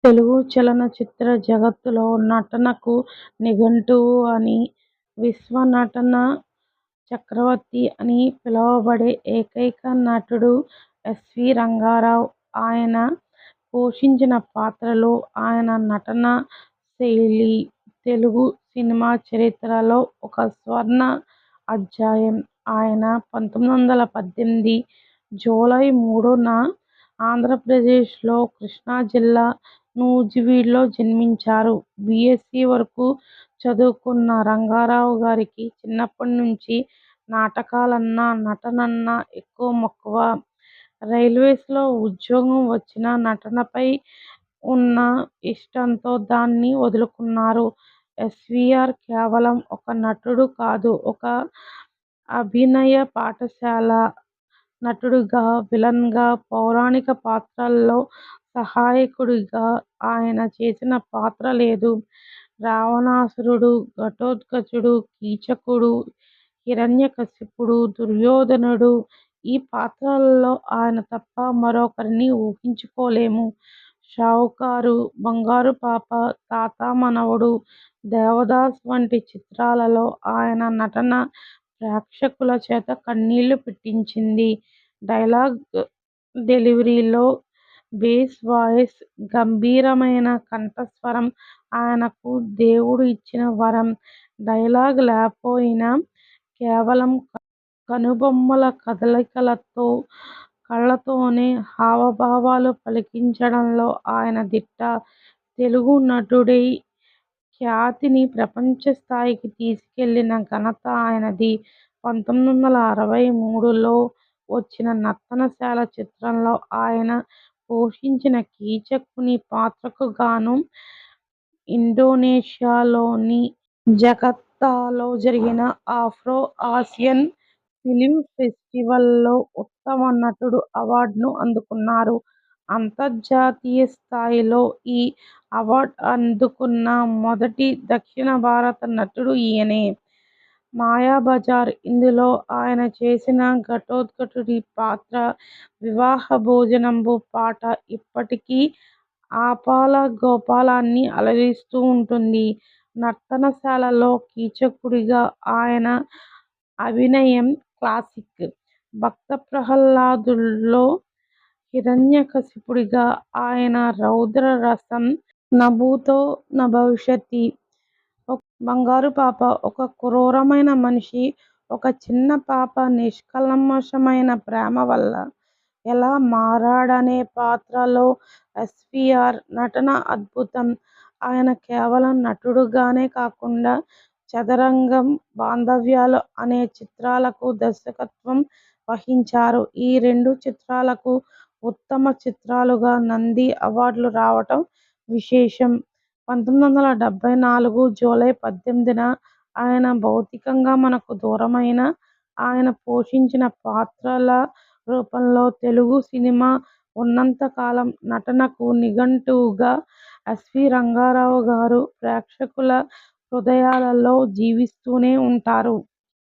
తెలుగు చలనచిత్ర జగత్తులో నటనకు నిఘంటువు అని, విశ్వనటన చక్రవర్తి అని పిలువబడే ఏకైక నటుడు ఎస్వీ రంగారావు. ఆయన పోషించిన పాత్రలు, ఆయన నటనా శైలి తెలుగు సినిమా చరిత్రలో ఒక స్వర్ణ అధ్యాయం. ఆయన 1918 జూలై 3న ఆంధ్రప్రదేశ్లో కృష్ణా జిల్లా నూజివీడులో జన్మించారు. బీఎస్సీ వరకు చదువుకున్న రంగారావు గారికి చిన్నప్పటి నుంచి నాటకాలన్నా, నటనన్నా ఎక్కువ మక్కువ. రైల్వేస్లో ఉద్యోగం వచ్చినా నటనపై ఉన్న ఇష్టంతో దాన్ని వదులుకున్నారు. ఎస్వీఆర్ కేవలం ఒక నటుడు కాదు, ఒక అభినయ పాఠశాల. నటుడిగా, విలన్గా, పౌరాణిక పాత్రల్లో సహాయకుడిగా ఆయన చేసిన పాత్ర లేదు. రావణాసురుడు, ఘటోత్కచుడు, కీచకుడు, హిరణ్యకశిపుడు, దుర్యోధనుడు ఈ పాత్రలలో ఆయన తప్ప మరొకరిని ఊహించుకోలేము. షావుకారు, బంగారుపాప, తాత మనవడు, దేవదాస్ వంటి చిత్రాలలో ఆయన నటన ప్రేక్షకుల చేత కన్నీళ్లు పెట్టించింది. డైలాగ్ డెలివరీలో బేస్ వాయిస్, గంభీరమైన కంఠస్వరం ఆయనకు దేవుడు ఇచ్చిన వరం. డైలాగ్ లేకపోయినా కేవలం కనుబొమ్మల కదలికలతో, కళ్లతోనే హావభావాలు పలికించడంలో ఆయన దిట్ట. తెలుగు నటుడై ఖ్యాతిని ప్రపంచ స్థాయికి తీసుకెళ్లిన ఘనత ఆయనది. 1963లో వచ్చిన నర్తనశాల చిత్రంలో ఆయన పోషించిన కీచకుని పాత్రకు గాను ఇండోనేషియాలోని జకర్తాలో జరిగిన ఆఫ్రో ఆసియన్ ఫిలిం ఫెస్టివల్లో ఉత్తమ నటుడు అవార్డును అందుకున్నారు. అంతర్జాతీయ స్థాయిలో ఈ అవార్డు అందుకున్న మొదటి దక్షిణ భారత నటుడు ఈయనే. మాయాబజార్ ఇందులో ఆయన చేసిన ఘటోత్కచుడి పాత్ర, వివాహ భోజనంబు పాట ఇప్పటికీ ఆపాలగోపాలాన్ని అలరిస్తూ ఉంటుంది. నర్తనశాలలో కీచకుడిగా ఆయన అభినయం క్లాసిక్. భక్త ప్రహ్లాదుల్లో హిరణ్యకశిపుడిగా ఆయన రౌద్ర రసం నభూతో నభవిష్యతి. బంగారుపాప ఒక క్రూరమైన మనిషి, ఒక చిన్న పాప నిష్కల్మషమైన ప్రేమ వల్ల ఎలా మారాడనే పాత్రలో ఎస్వీఆర్ నటన అద్భుతం. ఆయన కేవలం నటుడుగానే కాకుండా చదరంగం, బాంధవ్యాలు అనే చిత్రాలకు దర్శకత్వం వహించారు. ఈ రెండు చిత్రాలకు ఉత్తమ చిత్రాలుగా నంది అవార్డులు రావటం విశేషం. 1974 జూలై 18న ఆయన భౌతికంగా మనకు దూరమైనా ఆయన పోషించిన పాత్రల రూపంలో తెలుగు సినిమా ఉన్నంత కాలం నటనకు నిఘంటువుగా ఎస్వీ రంగారావు గారు ప్రేక్షకుల హృదయాలలో జీవిస్తూనే ఉంటారు.